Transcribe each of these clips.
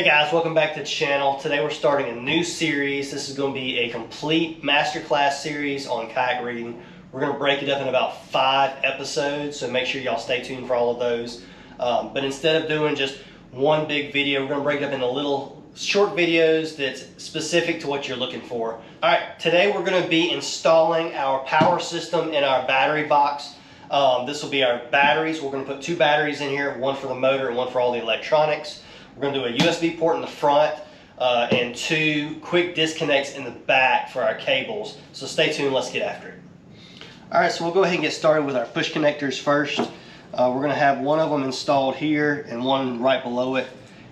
Hey guys, welcome back to the channel. Today we're starting a new series. This is going to be a complete masterclass series on kayak rigging. We're going to break it up in about 5 episodes, so make sure y'all stay tuned for all of those. But instead of doing just one big video, we're going to break it up into little short videos that's specific to what you're looking for. Alright, today we're going to be installing our power system in our battery box. This will be our batteries. We're going to put 2 batteries in here, one for the motor and one for all the electronics. We're going to do a USB port in the front and 2 quick disconnects in the back for our cables. So stay tuned, let's get after it. Alright, so we'll go ahead and get started with our push connectors first. We're going to have one of them installed here and one right below it.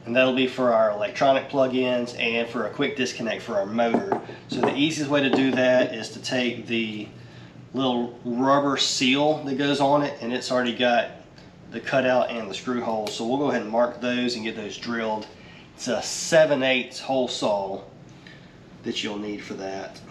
And that'll be for our electronic plug-ins and for a quick disconnect for our motor. So the easiest way to do that is to take the little rubber seal that goes on it, and it's already got the cutout and the screw holes, so we'll go ahead and mark those and get those drilled. It's a 7/8 hole saw that you'll need for that.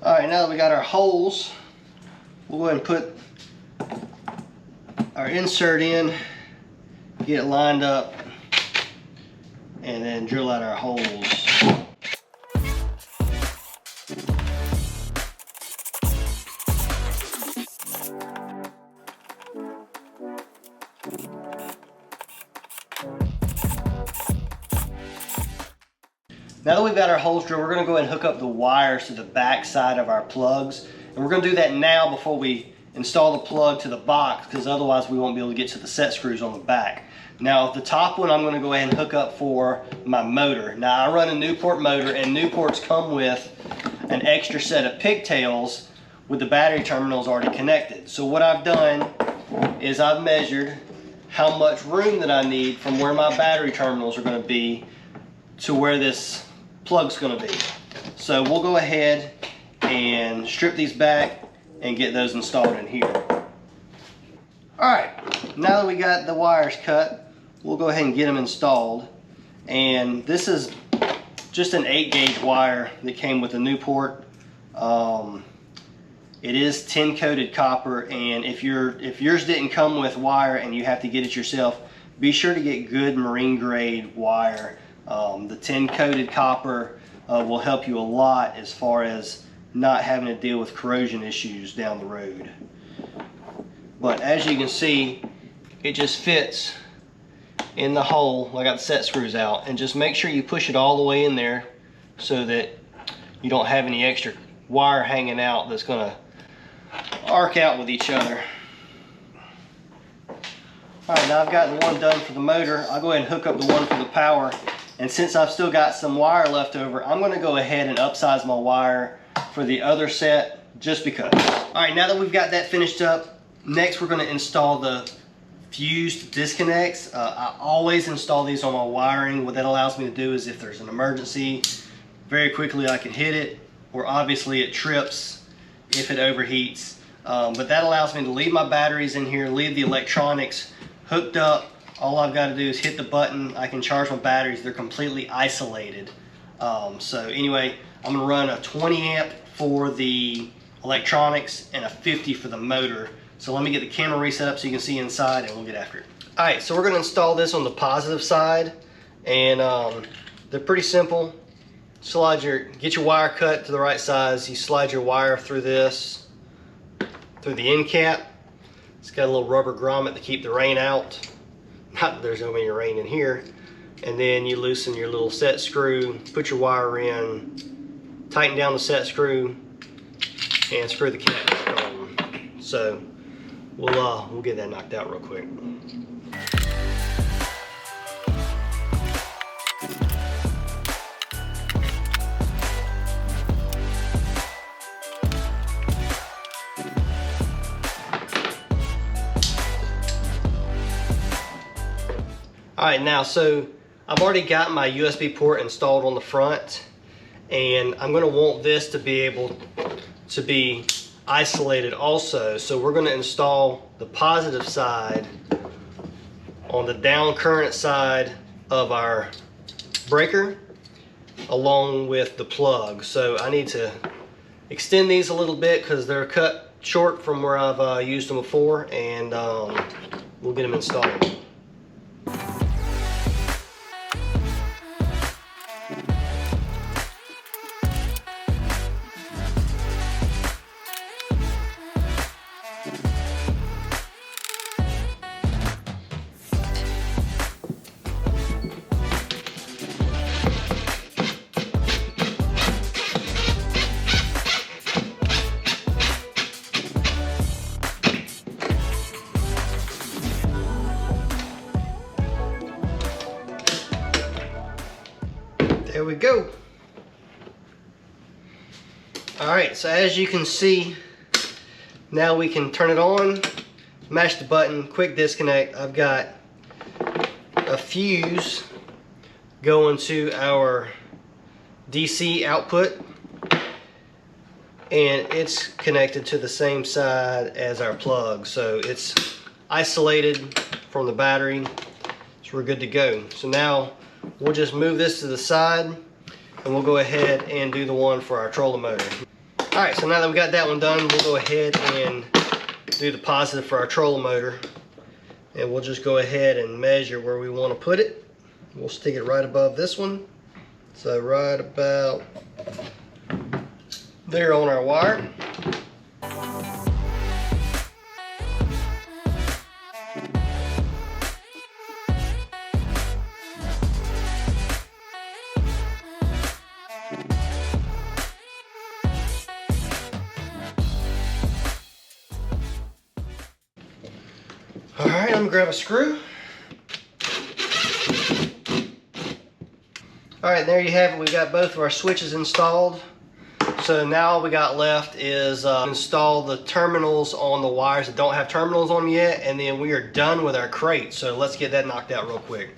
Alright, now that we got our holes, we'll go ahead and put our insert in, get it lined up, and then drill out our holes. Now that we've got our holes drilled, we're going to go ahead and hook up the wires to the back side of our plugs. And we're going to do that now before we install the plug to the box, because otherwise we won't be able to get to the set screws on the back. Now the top one I'm going to go ahead and hook up for my motor. Now I run a Newport motor, and Newports come with an extra set of pigtails with the battery terminals already connected. So what I've done is I've measured how much room that I need from where my battery terminals are going to be to where this plug's going to be. So we'll go ahead and strip these back and get those installed in here. Alright, now that we got the wires cut, we'll go ahead and get them installed. And this is just an 8-gauge wire that came with the Newport. It is tin coated copper, and if yours didn't come with wire and you have to get it yourself, be sure to get good marine grade wire. The tin coated copper will help you a lot as far as not having to deal with corrosion issues down the road. But as you can see, it just fits in the hole. I got the set screws out, and just make sure you push it all the way in there so that you don't have any extra wire hanging out that's going to arc out with each other. Alright, now I've got the one done for the motor. I'll go ahead and hook up the one for the power. And since I've still got some wire left over, I'm going to go ahead and upsize my wire for the other set just because. Alright, now that we've got that finished up, next we're going to install the fused disconnects. I always install these on my wiring. What that allows me to do is if there's an emergency, very quickly I can hit it, or obviously it trips if it overheats. But that allows me to leave my batteries in here, leave the electronics hooked up. All I've got to do is hit the button. I can charge my batteries. They're completely isolated. So anyway, I'm going to run a 20 amp for the electronics and a 50 for the motor. So let me get the camera reset up so you can see inside, and we'll get after it. Alright, so we're going to install this on the positive side, and they're pretty simple. Get your wire cut to the right size. You slide your wire through this, through the end cap. It's got a little rubber grommet to keep the rain out. Not that there's no any rain in here. And then you loosen your little set screw, put your wire in, tighten down the set screw, and screw the cap back on. So we'll get that knocked out real quick. All right, now, so I've already got my USB port installed on the front, and I'm gonna want this to be able to be isolated also. So we're gonna install the positive side on the down current side of our breaker along with the plug. So I need to extend these a little bit because they're cut short from where I've used them before, and we'll get them installed. There we go. All right, so as you can see, now we can turn it on, mash the button, quick disconnect. I've got a fuse going to our DC output, and it's connected to the same side as our plug. So it's isolated from the battery, so we're good to go. So now we'll just move this to the side, and we'll go ahead and do the one for our trolling motor. All right, so now that we got that one done, we'll go ahead and do the positive for our trolling motor. And we'll just go ahead and measure where we want to put it. We'll stick it right above this one. So right about there on our wire. All right, I'm gonna grab a screw. All right, there you have it. We've got both of our switches installed. So now all we got left is install the terminals on the wires that don't have terminals on them yet, and then we are done with our crate. So let's get that knocked out real quick.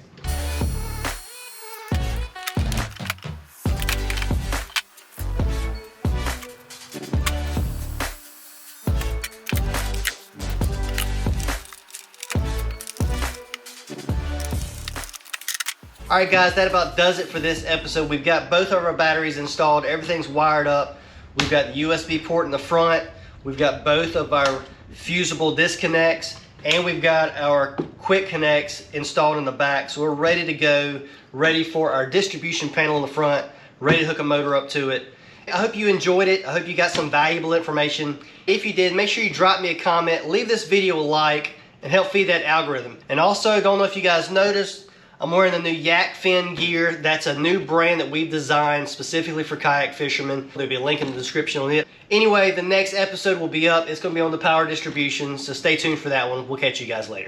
Alright guys, that about does it for this episode. We've got both of our batteries installed. Everything's wired up. We've got the USB port in the front. We've got both of our fusible disconnects. And we've got our quick connects installed in the back. So we're ready to go, ready for our distribution panel in the front, ready to hook a motor up to it. I hope you enjoyed it. I hope you got some valuable information. If you did, make sure you drop me a comment, leave this video a like, and help feed that algorithm. And also, don't know if you guys noticed, I'm wearing the new Yak Fin gear. That's a new brand that we've designed specifically for kayak fishermen. There'll be a link in the description on it. Anyway, the next episode will be up. It's going to be on the power distribution, so stay tuned for that one. We'll catch you guys later.